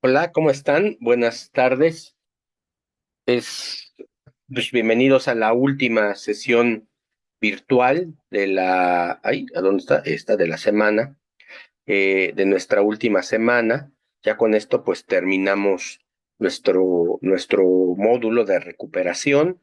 Hola, ¿cómo están? Buenas tardes. Es, pues, bienvenidos a la última sesión virtual de ¿a dónde está? Esta de la semana, de nuestra última semana. Ya con esto, pues terminamos nuestro módulo de recuperación.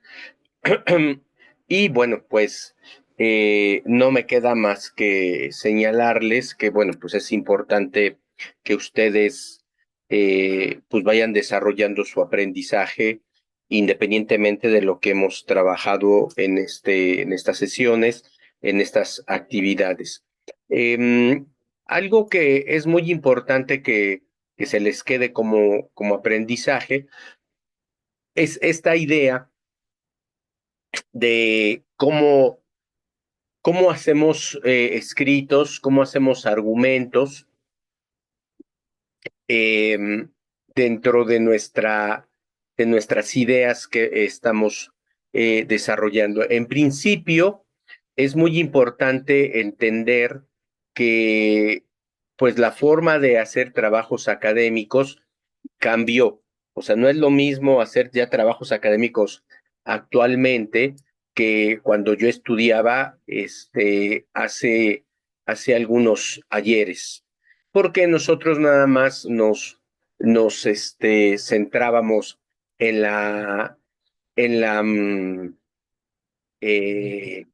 Y bueno, pues no me queda más que señalarles que, bueno, pues es importante que ustedes pues vayan desarrollando su aprendizaje independientemente de lo que hemos trabajado en estas sesiones, en estas actividades. Algo que es muy importante que se les quede como aprendizaje es esta idea de cómo hacemos escritos, cómo hacemos argumentos eh, dentro de nuestras ideas que estamos desarrollando. En principio, es muy importante entender que pues la forma de hacer trabajos académicos cambió. O sea, no es lo mismo hacer ya trabajos académicos actualmente que cuando yo estudiaba hace algunos ayeres, porque nosotros nada más nos centrábamos en en la, eh,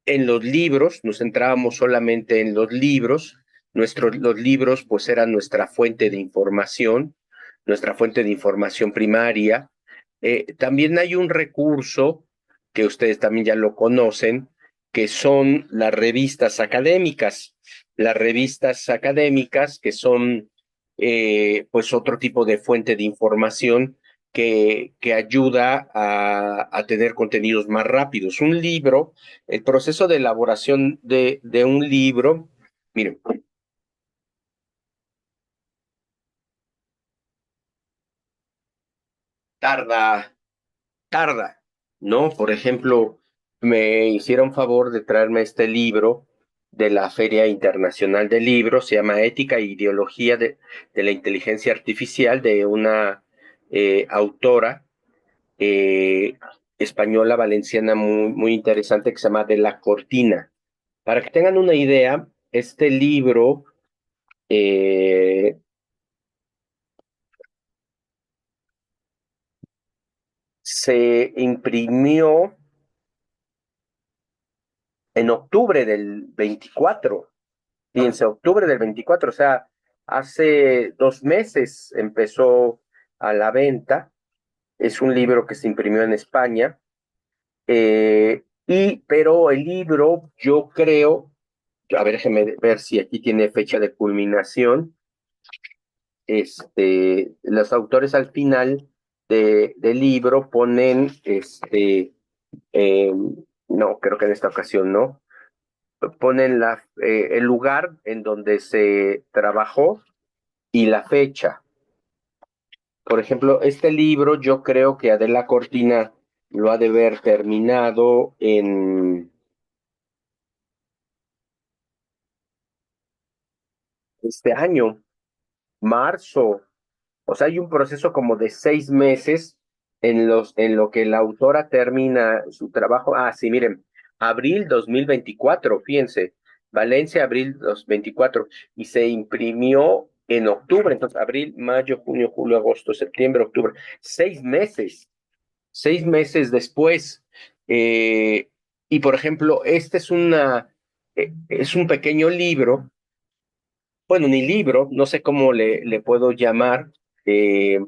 en los libros, nos centrábamos solamente en los libros. Los libros pues eran nuestra fuente de información primaria. También hay un recurso que ustedes también ya lo conocen, que son las revistas académicas. Las revistas académicas que son pues otro tipo de fuente de información que ayuda a tener contenidos más rápidos. Un libro, el proceso de elaboración de un libro, miren, tarda, tarda, ¿no? Por ejemplo, me hicieron favor de traerme este libro de la Feria Internacional del Libro, se llama Ética e Ideología de la Inteligencia Artificial, de una autora eh, española valenciana muy interesante que se llama De la Cortina. Para que tengan una idea, este libro eh, se imprimió en octubre del 24. Fíjense, octubre del 24, o sea, hace 2 meses empezó a la venta. Es un libro que se imprimió en España. Pero el libro, yo creo, a ver, déjeme ver si aquí tiene fecha de culminación. Los autores al final del libro ponen, eh, no, creo que en esta ocasión no, ponen el lugar en donde se trabajó y la fecha. Por ejemplo, este libro yo creo que Adela Cortina lo ha de haber terminado en este año, marzo. O sea, hay un proceso como de 6 meses en lo que la autora termina su trabajo. Ah, sí, miren, abril 2024, fíjense, Valencia, abril 2024, y se imprimió en octubre, entonces abril, mayo, junio, julio, agosto, septiembre, octubre, 6 meses, 6 meses después. eh, y por ejemplo, es un pequeño libro, bueno, ni libro, no sé cómo le puedo llamar, eh,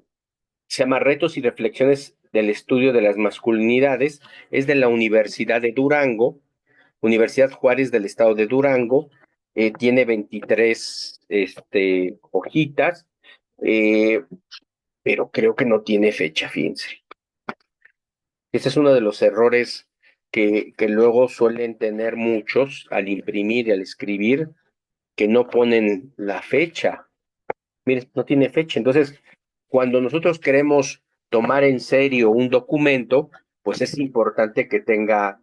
se llama Retos y Reflexiones del Estudio de las Masculinidades, es de la Universidad de Durango, Universidad Juárez del Estado de Durango, tiene 23 hojitas, eh, pero creo que no tiene fecha, fíjense. Ese es uno de los errores que luego suelen tener muchos al imprimir y al escribir, que no ponen la fecha. Miren, no tiene fecha. Entonces, cuando nosotros queremos tomar en serio un documento, pues es importante que tenga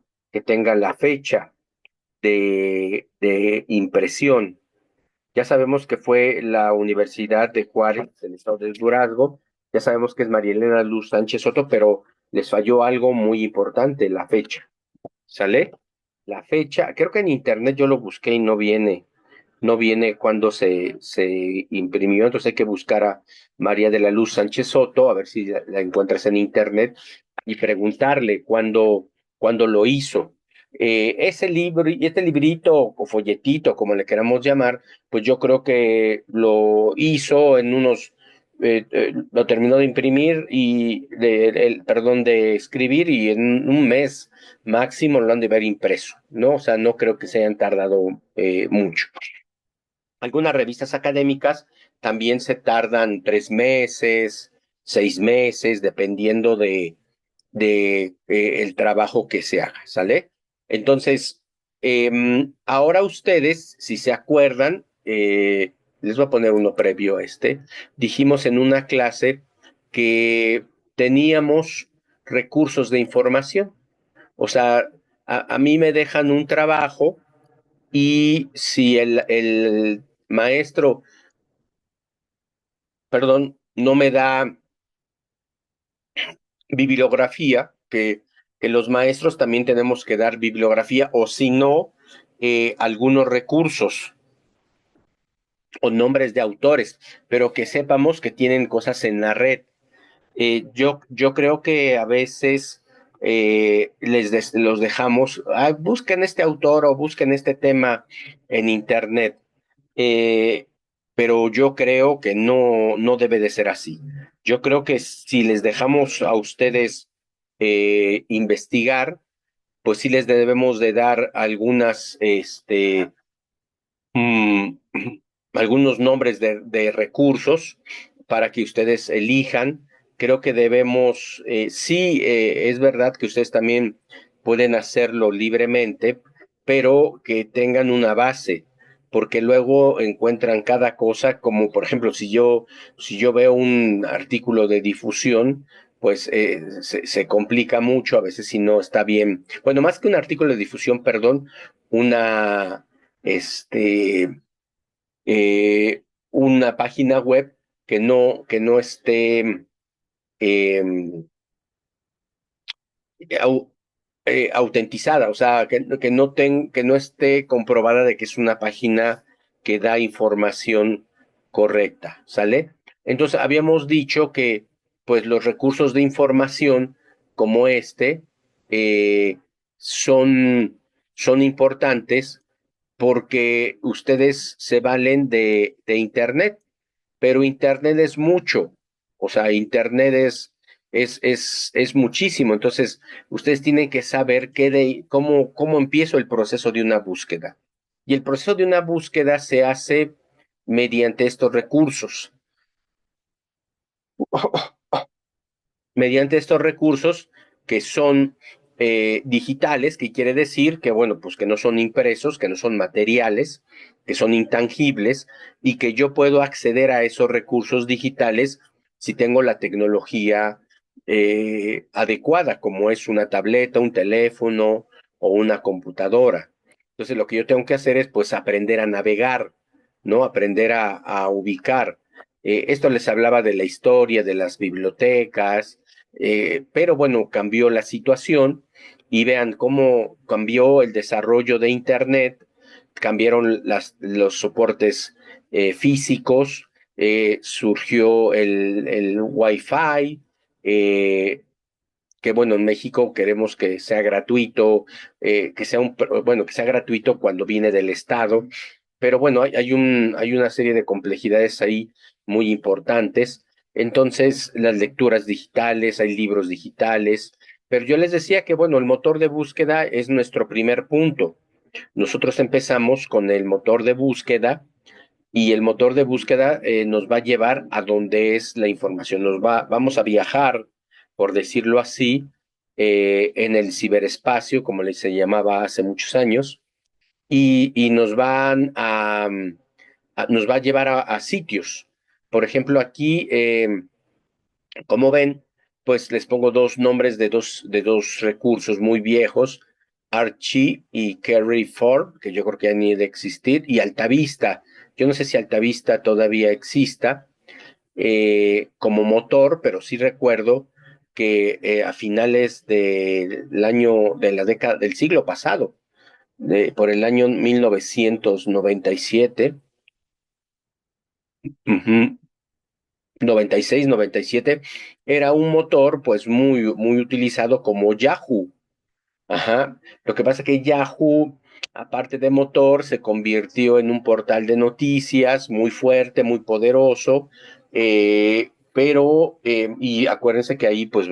la fecha de impresión. Ya sabemos que fue la Universidad de Juárez, del estado de Durazno. Ya sabemos que es María Elena Luz Sánchez Soto, pero les falló algo muy importante, la fecha. ¿Sale? La fecha, creo que en internet yo lo busqué y no viene cuando se imprimió, entonces hay que buscar a María de la Luz Sánchez Soto, a ver si la encuentras en internet, y preguntarle cuándo lo hizo. Ese libro, y este librito o folletito, como le queramos llamar, pues yo creo que lo hizo en lo terminó de imprimir perdón, de escribir, y en un mes máximo lo han de ver impreso, ¿no? O sea, no creo que se hayan tardado mucho. Algunas revistas académicas también se tardan 3 meses, 6 meses, dependiendo de el trabajo que se haga, ¿sale? Entonces, ahora ustedes, si se acuerdan, les voy a poner uno previo a este, dijimos en una clase que teníamos recursos de información. O sea, a mí me dejan un trabajo, y si el maestro, perdón, no me da bibliografía, que los maestros también tenemos que dar bibliografía, o si no, algunos recursos o nombres de autores, pero que sepamos que tienen cosas en la red. Yo creo que a veces los dejamos, busquen este autor o busquen este tema en internet. Eh, pero yo creo que no debe de ser así. Yo creo que si les dejamos a ustedes investigar, pues sí les debemos de dar mm, algunos nombres de recursos para que ustedes elijan. Creo que debemos, sí, es verdad que ustedes también pueden hacerlo libremente, pero que tengan una base, porque luego encuentran cada cosa, como por ejemplo, si yo veo un artículo de difusión, pues se complica mucho a veces si no está bien. Bueno, más que un artículo de difusión, perdón, una, este, una página web que no esté eh, au- autentizada, o sea, que no esté comprobada de que es una página que da información correcta, ¿sale? Entonces, habíamos dicho que, pues, los recursos de información como eh, son, son importantes porque ustedes se valen de Internet, pero Internet es mucho, o sea, Internet es muchísimo. Entonces, ustedes tienen que saber cómo empiezo el proceso de una búsqueda. Y el proceso de una búsqueda se hace mediante estos recursos. Mediante estos recursos que son digitales, que quiere decir que, bueno, pues que no son impresos, que no son materiales, que son intangibles, y que yo puedo acceder a esos recursos digitales si tengo la tecnología adecuada, como es una tableta, un teléfono o una computadora. Entonces, lo que yo tengo que hacer es, pues, aprender a navegar, ¿no? Aprender a ubicar. Esto les hablaba de la historia, de las bibliotecas, pero bueno, cambió la situación, y vean cómo cambió el desarrollo de Internet, cambiaron los soportes físicos, surgió el Wi-Fi, eh, que bueno, en México queremos que sea gratuito, bueno, que sea gratuito cuando viene del Estado, pero bueno, hay una serie de complejidades ahí muy importantes. Entonces, las lecturas digitales, hay libros digitales, pero yo les decía que, bueno, el motor de búsqueda es nuestro primer punto. Nosotros empezamos con el motor de búsqueda, y el motor de búsqueda nos va a llevar a donde es la información. Vamos a viajar, por decirlo así, en el ciberespacio, como se llamaba hace muchos años, y nos va a llevar a sitios. Por ejemplo, aquí, como ven, pues les pongo dos nombres de dos recursos muy viejos: Archie y Carry Ford, que yo creo que ya ni de existir, y Altavista. yo no sé si Altavista todavía exista como motor, pero sí recuerdo que a finales del año, de la década, del siglo pasado, por el año 1997, 96, 97, era un motor pues muy utilizado como Yahoo. Ajá. Lo que pasa es que Yahoo, aparte de motor, se convirtió en un portal de noticias muy fuerte, muy poderoso, y acuérdense que ahí, pues,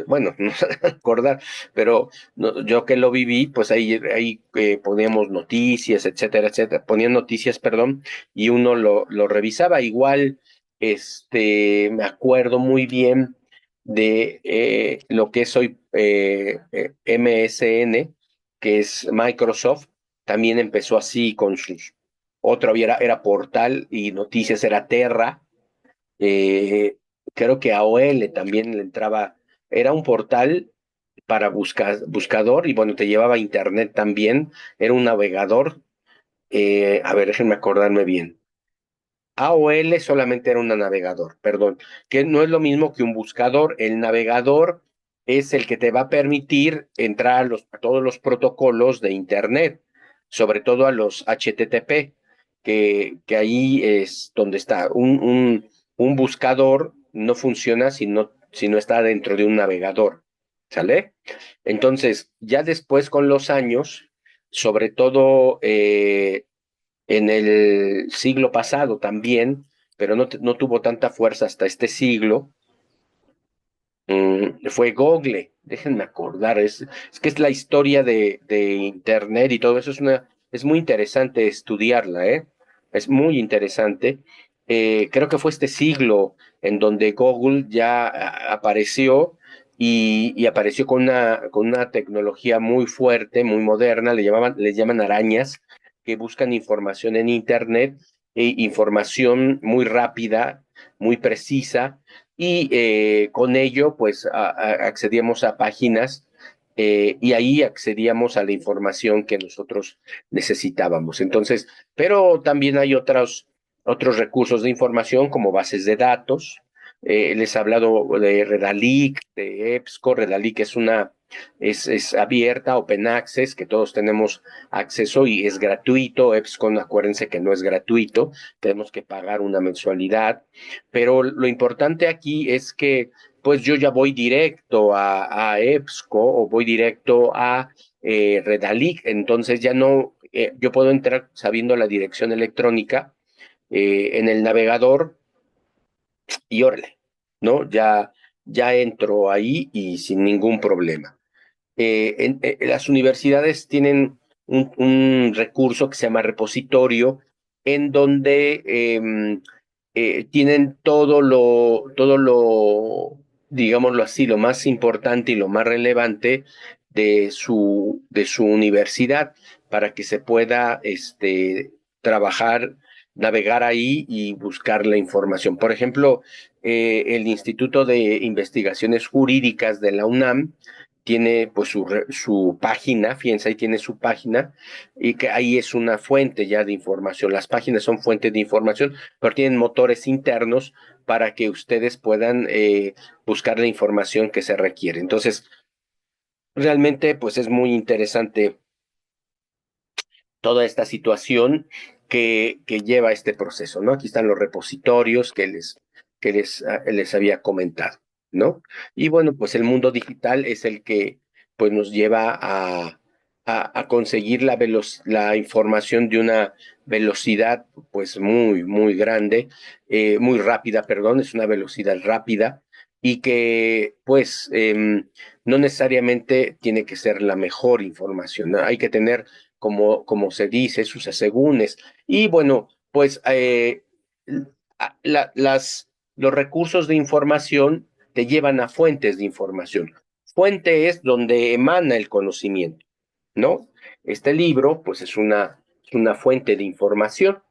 bueno, no se van a acordar, pero yo que lo viví, pues ahí poníamos noticias, etcétera, etcétera, ponían noticias, perdón, y uno lo revisaba. Igual, me acuerdo muy bien de lo que es hoy MSN, que es Microsoft, también empezó así con sus, otro era Portal y Noticias era Terra, eh, creo que AOL también le entraba, era un portal para buscador y bueno, te llevaba a internet también, era un navegador, a ver, déjenme acordarme bien. AOL solamente era un navegador, perdón, que no es lo mismo que un buscador. El navegador es el que te va a permitir entrar a todos los protocolos de Internet, sobre todo a los HTTP, que ahí es donde está. Un buscador no funciona si no está dentro de un navegador, ¿sale? Entonces, ya después con los años, sobre todo en el siglo pasado también, pero no tuvo tanta fuerza hasta este siglo, fue Google. Déjenme acordar, es que es la historia de Internet y todo eso, es muy interesante estudiarla, ¿eh? Es muy interesante. Creo que fue este siglo en donde Google ya apareció y apareció con una tecnología muy fuerte, muy moderna, les llaman arañas, que buscan información en Internet, información muy rápida, muy precisa, y con ello pues accedíamos a páginas y ahí accedíamos a la información que nosotros necesitábamos. Entonces, pero también hay otros recursos de información como bases de datos. Les he hablado de Redalic, de EBSCO. Redalic es abierta, open access, que todos tenemos acceso y es gratuito. EBSCO, acuérdense que no es gratuito, tenemos que pagar una mensualidad, pero lo importante aquí es que pues yo ya voy directo a EBSCO o voy directo a Redalic, entonces ya no, yo puedo entrar sabiendo la dirección electrónica en el navegador y órale, ¿no? Ya entro ahí y sin ningún problema. Las universidades tienen un recurso que se llama repositorio, en donde tienen digámoslo así, lo más importante y lo más relevante de su universidad para que se pueda trabajar, navegar ahí y buscar la información. Por ejemplo, el Instituto de Investigaciones Jurídicas de la UNAM tiene pues su página, fíjense, ahí tiene su página, y que ahí es una fuente ya de información. Las páginas son fuentes de información, pero tienen motores internos para que ustedes puedan buscar la información que se requiere. Entonces, realmente pues es muy interesante toda esta situación que lleva este proceso, ¿no? Aquí están los repositorios que les había comentado, ¿no? Y bueno, pues el mundo digital es el que pues nos lleva a conseguir la información de una velocidad pues muy grande, muy rápida, perdón, es una velocidad rápida y que pues no necesariamente tiene que ser la mejor información, ¿no? Hay que tener como se dice, sus asegúnes. Y bueno, pues los recursos de información te llevan a fuentes de información. Fuente es donde emana el conocimiento, ¿no? Este libro, pues es una fuente de información,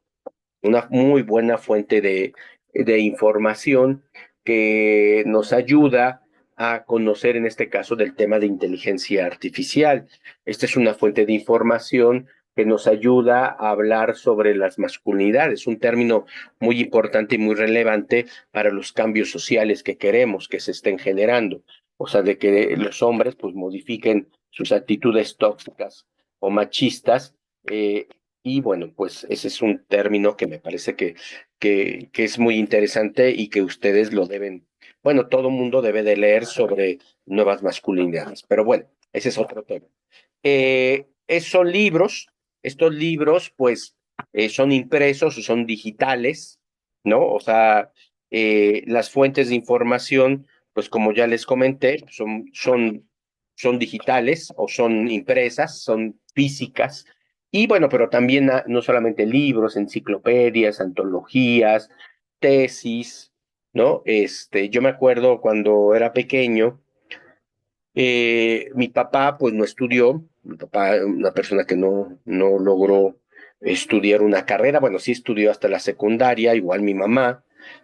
una muy buena fuente de información que nos ayuda a conocer, en este caso, del tema de inteligencia artificial. Esta es una fuente de información que nos ayuda a hablar sobre las masculinidades, un término muy importante y muy relevante para los cambios sociales que queremos que se estén generando. O sea, de que los hombres pues modifiquen sus actitudes tóxicas o machistas. Y bueno, pues ese es un término que me parece que es muy interesante y que ustedes lo deben, bueno, todo mundo debe de leer sobre nuevas masculinidades. Pero bueno, ese es otro tema. Son libros, estos libros pues son impresos o son digitales, ¿no? O sea, las fuentes de información, pues como ya les comenté, son digitales o son impresas, son físicas. Y bueno, pero también no solamente libros, enciclopedias, antologías, tesis, ¿no? Yo me acuerdo cuando era pequeño, mi papá, pues no estudió, mi papá, una persona que no logró estudiar una carrera, bueno, sí estudió hasta la secundaria, igual mi mamá,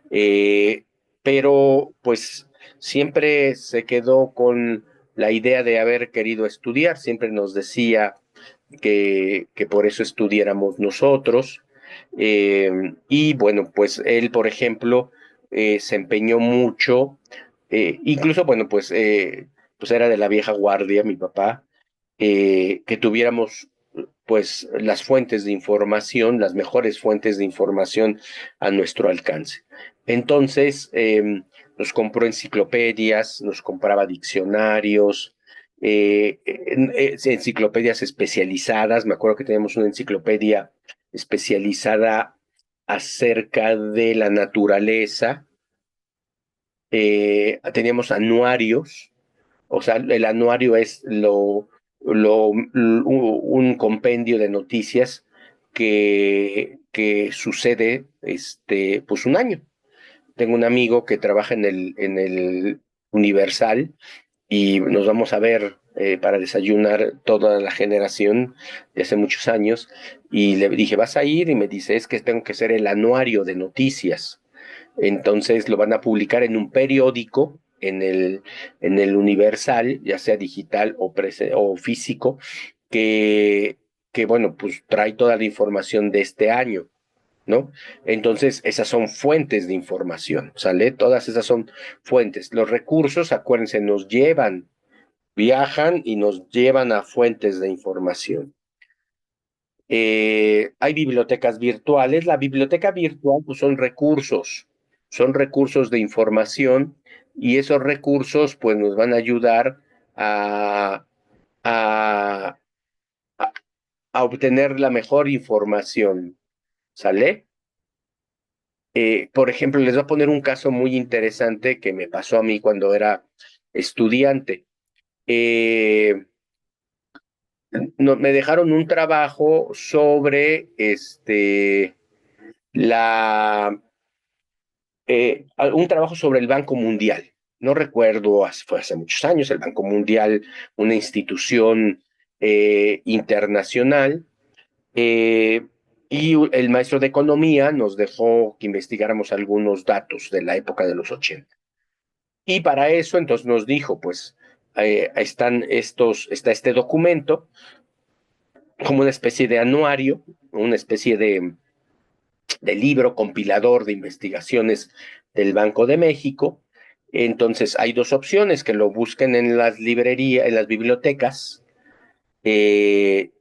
eh, pero pues siempre se quedó con la idea de haber querido estudiar, siempre nos decía que por eso estudiáramos nosotros. Eh, y bueno, pues él, por ejemplo, se empeñó mucho, incluso, bueno, pues era de la vieja guardia, mi papá, que tuviéramos pues las fuentes de información, las mejores fuentes de información a nuestro alcance. Entonces, nos compró enciclopedias, nos compraba diccionarios, enciclopedias especializadas. Me acuerdo que teníamos una enciclopedia especializada acerca de la naturaleza. Teníamos anuarios, o sea, el anuario es un compendio de noticias que sucede pues un año. Tengo un amigo que trabaja en el Universal y nos vamos a ver para desayunar toda la generación de hace muchos años. Y le dije, ¿vas a ir? Y me dice, es que tengo que hacer el anuario de noticias. Entonces lo van a publicar en un periódico, en el Universal, ya sea digital o físico, que, que, bueno, pues trae toda la información de este año, ¿no? Entonces, esas son fuentes de información, ¿sale? Todas esas son fuentes. Los recursos, acuérdense, viajan y nos llevan a fuentes de información. Hay bibliotecas virtuales. La biblioteca virtual pues, son recursos de información y esos recursos pues nos van a ayudar a, a, a obtener la mejor información, ¿sale? Por ejemplo, les voy a poner un caso muy interesante que me pasó a mí cuando era estudiante. Eh, Me dejaron un trabajo sobre la un trabajo sobre el Banco Mundial. No recuerdo, fue hace muchos años, el Banco Mundial, una institución internacional, eh, y el maestro de economía nos dejó que investigáramos algunos datos de la época de los 80. Y para eso entonces nos dijo, pues, está este documento como una especie de anuario, una especie de libro compilador de investigaciones del Banco de México. Entonces hay dos opciones, que lo busquen en las librerías, en las bibliotecas, eh,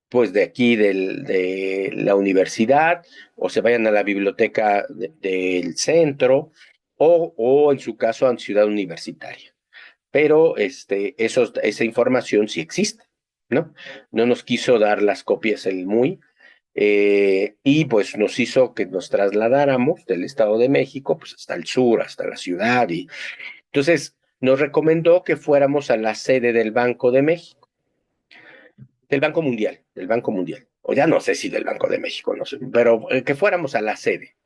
pues de aquí de la universidad, o se vayan a la biblioteca del centro, o en su caso a Ciudad Universitaria. Pero esa información sí existe, ¿no? No nos quiso dar las copias el MUI, y pues nos hizo que nos trasladáramos del Estado de México pues hasta el sur, hasta la ciudad, y entonces nos recomendó que fuéramos a la sede del Banco de México, del Banco Mundial, o ya no sé si del Banco de México, no sé, pero que fuéramos a la sede,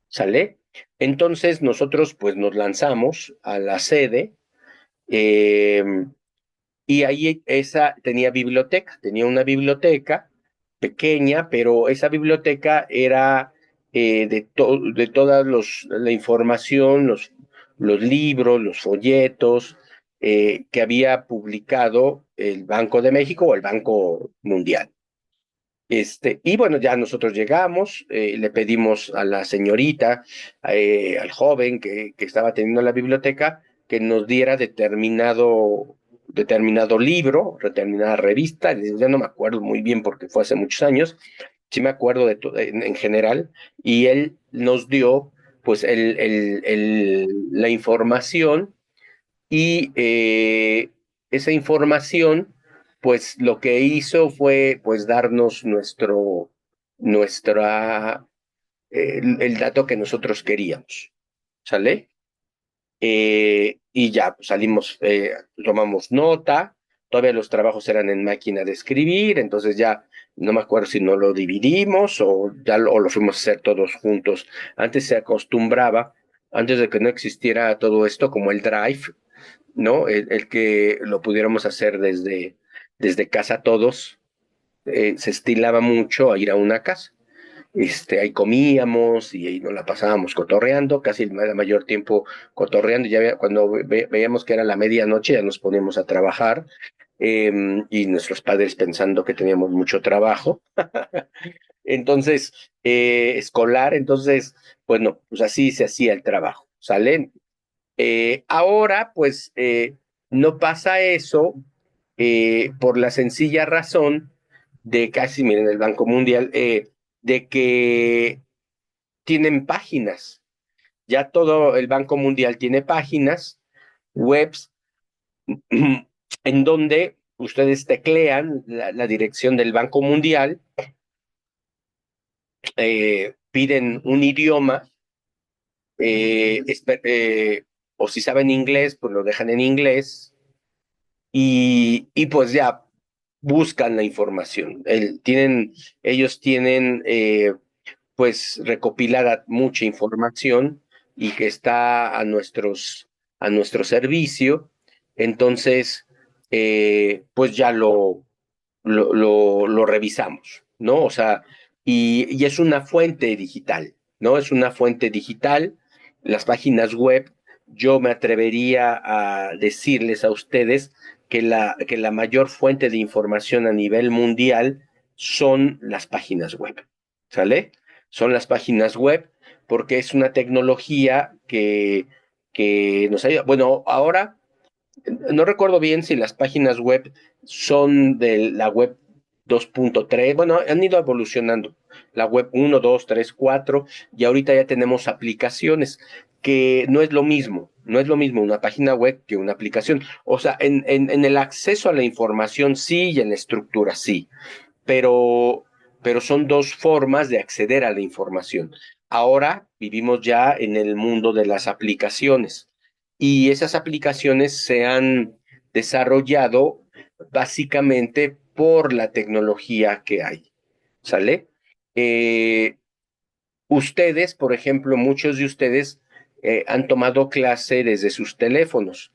¿sale? Entonces nosotros pues nos lanzamos a la sede, eh, y ahí tenía una biblioteca pequeña, pero esa biblioteca era de toda la información, los libros, los folletos que había publicado el Banco de México o el Banco Mundial. Y bueno, ya nosotros llegamos, le pedimos a la señorita, al joven que estaba teniendo la biblioteca, que nos diera determinado libro, determinada revista. Ya no me acuerdo muy bien porque fue hace muchos años, sí me acuerdo de todo en general, y él nos dio pues la información y esa información, pues lo que hizo fue pues darnos nuestra, el dato que nosotros queríamos, ¿sale? Y ya pues, salimos, tomamos nota, todavía los trabajos eran en máquina de escribir, entonces ya no me acuerdo si no lo dividimos o o lo fuimos a hacer todos juntos. Antes se acostumbraba, antes de que no existiera todo esto, como el Drive, ¿no? El que lo pudiéramos hacer desde casa todos, se estilaba mucho a ir a una casa. Ahí comíamos y ahí nos la pasábamos cotorreando, casi el mayor tiempo cotorreando. Cuando veíamos que era la medianoche, ya nos poníamos a trabajar, y nuestros padres pensando que teníamos mucho trabajo. Entonces, escolar, entonces, bueno, pues así se hacía el trabajo, ¿sale? Ahora, pues, no pasa eso, por la sencilla razón de casi, miren, el Banco Mundial, de que tienen páginas. Ya todo el Banco Mundial tiene páginas, webs, en donde ustedes teclean la dirección del Banco Mundial, piden un idioma, eh, eh, o si saben inglés, pues lo dejan en inglés, y pues ya buscan la información. Ellos tienen, pues recopilada mucha información y que está a nuestro servicio. Entonces, pues ya lo revisamos, ¿no? O sea, y es una fuente digital, ¿no? Es una fuente digital. Las páginas web, yo me atrevería a decirles a ustedes que la mayor fuente de información a nivel mundial son las páginas web, ¿sale? Son las páginas web porque es una tecnología que nos ayuda. Bueno, ahora no recuerdo bien si las páginas web son de la web 2.3. Bueno, han ido evolucionando. La web 1, 2, 3, 4, y ahorita ya tenemos aplicaciones, que no es lo mismo, no es lo mismo una página web que una aplicación. O sea, en el acceso a la información sí, y en la estructura sí, pero, pero son dos formas de acceder a la información. Ahora vivimos ya en el mundo de las aplicaciones, y esas aplicaciones se han desarrollado básicamente por la tecnología que hay, ¿sale? Eh, Ustedes, por ejemplo, muchos de ustedes, han tomado clase desde sus teléfonos,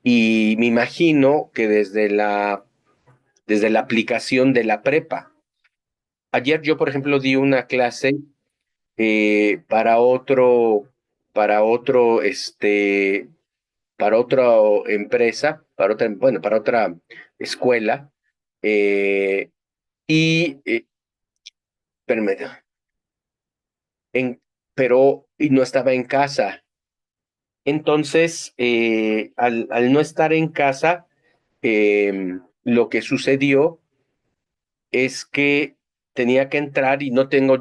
y me imagino que desde la aplicación de la prepa. Ayer yo, por ejemplo, di una clase, para para otro, para otra empresa, bueno, para otra escuela, eh, y, espérame, en, y no estaba en casa. Entonces, al no estar en casa, lo que sucedió es que tenía que entrar y no tengo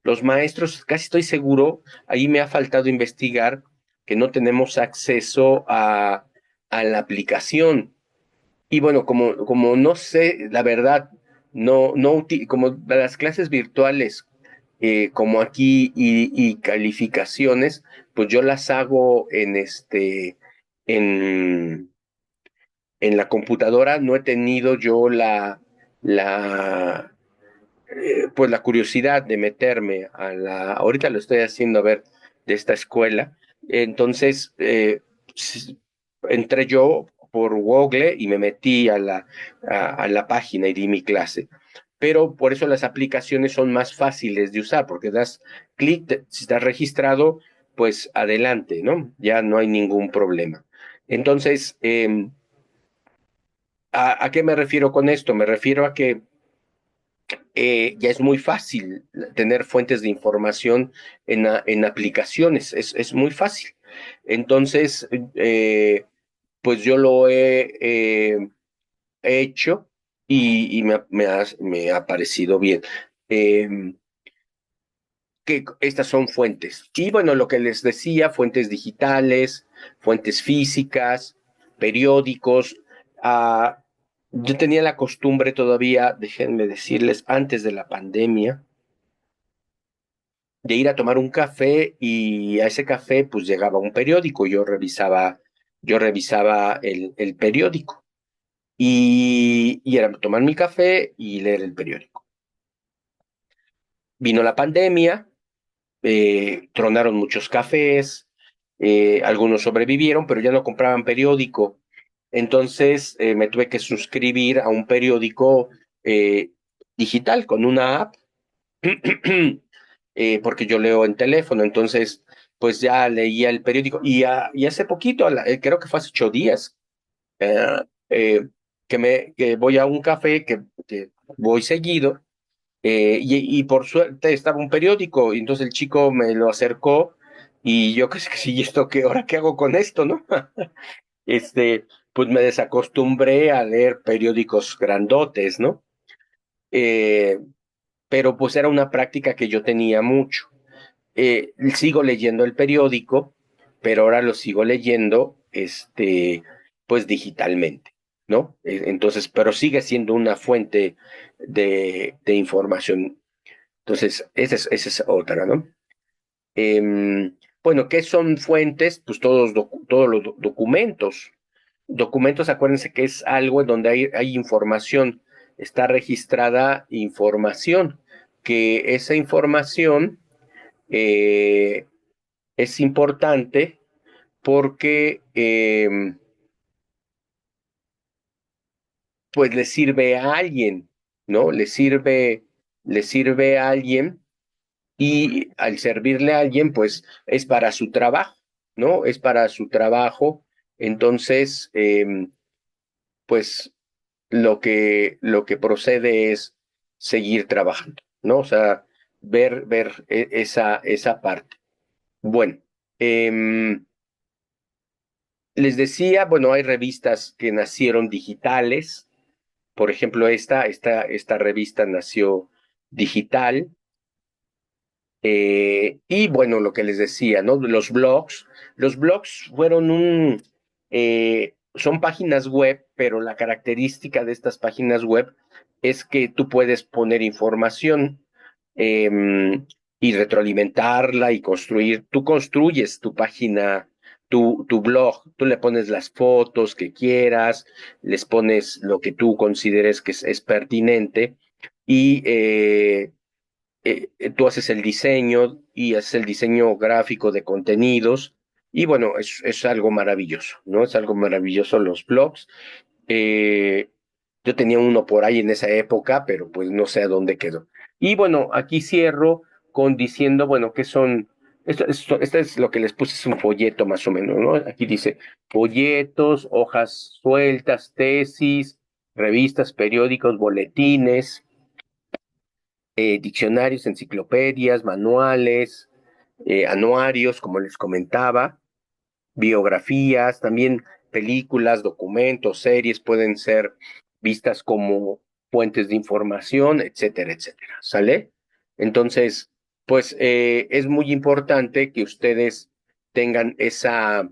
los maestros, casi estoy seguro, ahí me ha faltado investigar que no tenemos acceso a la aplicación. Y bueno, como no sé, la verdad, como las clases virtuales, como aquí, y calificaciones, pues yo las hago en, en la computadora. No he tenido yo la, pues la curiosidad de meterme ahorita lo estoy haciendo, a ver, de esta escuela. Entonces, entré yo por Google y me metí a la página y di mi clase. Pero por eso las aplicaciones son más fáciles de usar, porque das clic, si estás registrado, pues adelante, ¿no? Ya no hay ningún problema. Entonces, ¿a qué me refiero con esto? Me refiero a que ya es muy fácil tener fuentes de información en aplicaciones, es muy fácil. Entonces, pues yo lo he hecho y me ha parecido bien. Eh, que estas son fuentes. Y bueno, lo que les decía, fuentes digitales, fuentes físicas, periódicos. Ah, yo tenía la costumbre todavía, déjenme decirles, antes de la pandemia, de ir a tomar un café y a ese café pues llegaba un periódico, yo revisaba el periódico y era tomar mi café y leer el periódico. Vino la pandemia, tronaron muchos cafés, algunos sobrevivieron, pero ya no compraban periódico. Entonces me tuve que suscribir a un periódico digital con una app, porque yo leo en teléfono, entonces pues ya leía el periódico y hace poquito, creo que fue hace 8 días, eh, eh, que voy a un café que voy seguido y por suerte estaba un periódico, y entonces el chico me lo acercó, y yo que sí, esto qué, ahora qué hago con esto, ¿no? Este, pues me desacostumbré a leer periódicos grandotes, ¿no? Eh, pero pues era una práctica que yo tenía mucho. Sigo leyendo el periódico, pero ahora lo sigo leyendo, pues digitalmente, ¿no? Entonces, pero sigue siendo una fuente de información. Entonces, esa es otra, ¿no? Bueno, ¿qué son fuentes? Pues todos los documentos. Documentos, acuérdense que es algo en donde hay información, está registrada información, que esa información es importante porque pues le sirve a alguien, ¿no? Le sirve a alguien, y al servirle a alguien, pues es para su trabajo, ¿no? Es para su trabajo. Entonces, pues lo que procede es seguir trabajando, ¿no? O sea, ver esa parte. Bueno, eh, les decía, bueno, hay revistas que nacieron digitales. Por ejemplo, esta revista nació digital. Y bueno, lo que les decía, ¿no? Los blogs fueron son páginas web, pero la característica de estas páginas web es que tú puedes poner información eh, y retroalimentarla y tú construyes tu página, tu blog, tú le pones las fotos que quieras, les pones lo que tú consideres que es pertinente, y tú haces el diseño y haces el diseño gráfico de contenidos, y bueno, es algo maravilloso, ¿no? Es algo maravilloso los blogs. Eh, yo tenía uno por ahí en esa época, pero pues no sé a dónde quedó. Y bueno, aquí cierro con diciendo, bueno, ¿qué son? Esto es lo que les puse, es un folleto más o menos, ¿no? Aquí dice folletos, hojas sueltas, tesis, revistas, periódicos, boletines, diccionarios, enciclopedias, manuales, anuarios, como les comentaba, biografías, también películas, documentos, series pueden ser vistas como fuentes de información, etcétera, etcétera. ¿Sale? Entonces, pues es muy importante que ustedes tengan esa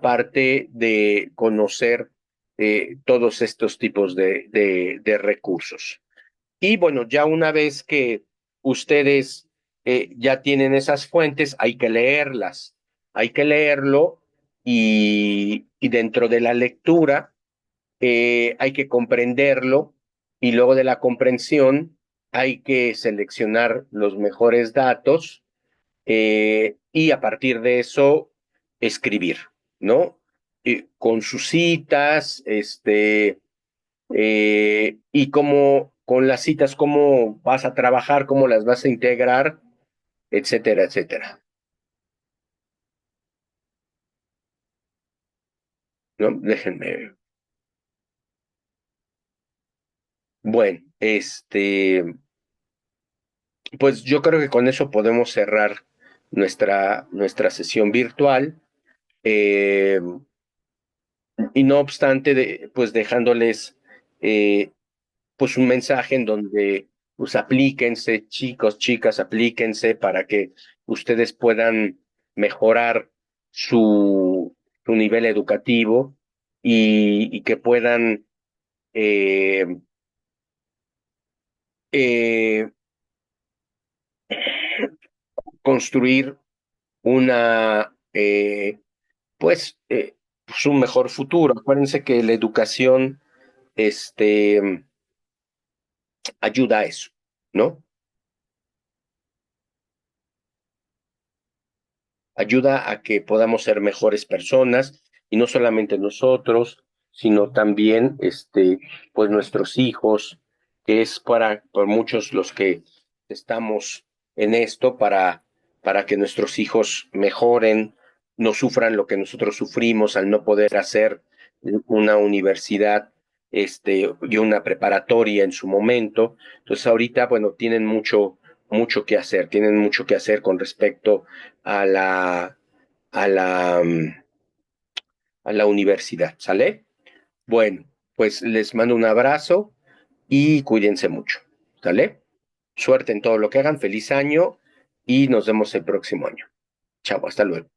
parte de conocer todos estos tipos de recursos. Y bueno, ya una vez que ustedes ya tienen esas fuentes, hay que leerlas, hay que leerlo, y dentro de la lectura hay que comprenderlo, y luego de la comprensión hay que seleccionar los mejores datos, y a partir de eso escribir, ¿no? Con sus citas, y cómo, con las citas, cómo vas a trabajar, cómo las vas a integrar, etcétera, etcétera, ¿no? Déjenme. Bueno, pues yo creo que con eso podemos cerrar nuestra sesión virtual. eh, y no obstante, pues dejándoles pues un mensaje en donde pues aplíquense, chicos, chicas, aplíquense para que ustedes puedan mejorar su nivel educativo y que puedan eh, eh, construir una, pues un mejor futuro. Acuérdense que la educación ayuda a eso, ¿no? Ayuda a que podamos ser mejores personas y no solamente nosotros, sino también pues nuestros hijos, que es para por muchos los que estamos en esto para que nuestros hijos mejoren, no sufran lo que nosotros sufrimos al no poder hacer una universidad y una preparatoria en su momento. Entonces ahorita, bueno, tienen mucho que hacer, tienen mucho que hacer con respecto a a la, mm, a la universidad, ¿sale? Bueno, pues les mando un abrazo y cuídense mucho, ¿sale? Suerte en todo lo que hagan, feliz año y nos vemos el próximo año. Chao, hasta luego.